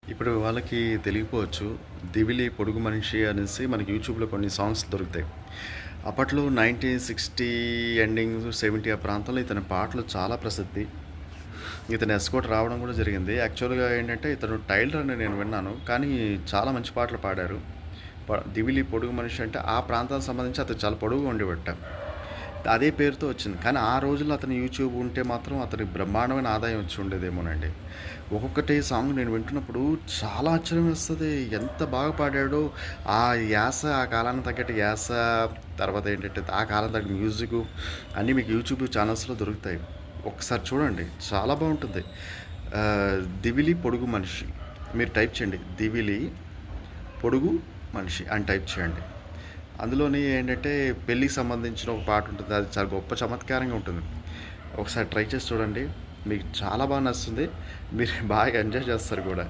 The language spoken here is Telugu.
ఇప్పుడు వాళ్ళకి తెలియకపోవచ్చు. 'దివిలి పొడుగు మనిషి' అనేసి మనకి యూట్యూబ్‌లో కొన్ని సాంగ్స్ దొరుకుతాయి. అప్పట్లో 1960 ఎండింగ్, 70 ఆ ప్రాంతంలో ఇతని పాటలు చాలా ప్రసిద్ధి. ఇతను ఎస్కోట్ రావడం కూడా జరిగింది. యాక్చువల్‌గా ఏంటంటే ఇతను టైలర్ అని నేను విన్నాను. కానీ చాలా మంచి పాటలు పాడారు. 'దివిలి పొడుగు మనిషి' అంటే ఆ ప్రాంతానికి సంబంధించి అతను చాలా పొడుగుగా ఉండేవాడట. అదే పేరుతో వచ్చింది. కానీ ఆ రోజుల్లో అతను యూట్యూబ్ ఉంటే మాత్రం అతనికి బ్రహ్మాండమైన ఆదాయం వచ్చి ఉండేదేమోనండి. ఒక్కొక్కటి సాంగ్ నేను వింటున్నప్పుడు చాలా ఆశ్చర్యం వేస్తది. ఎంత బాగా పాడాడో, ఆ యాస, ఆ కాలానికి తగ్గట్టు యాస, తర్వాత ఏంటంటే ఆ కాలం తగ్గ మ్యూజికు అన్నీ మీకు యూట్యూబ్ ఛానల్స్‌లో దొరుకుతాయి. ఒకసారి చూడండి, చాలా బాగుంటుంది. 'దివిలి పొడుగు మనిషి' మీరు టైప్ చేయండి. 'దివిలి పొడుగు మనిషి' అని టైప్ చేయండి. అందులోని ఏంటంటే పెళ్ళికి సంబంధించిన ఒక పాట ఉంటుంది. అది చాలా గొప్ప చమత్కారంగా ఉంటుంది. ఒకసారి ట్రై చేసి చూడండి. మీకు చాలా బాగా నచ్చుతుంది. మీరు బాగా ఎంజాయ్ చేస్తారు కూడా.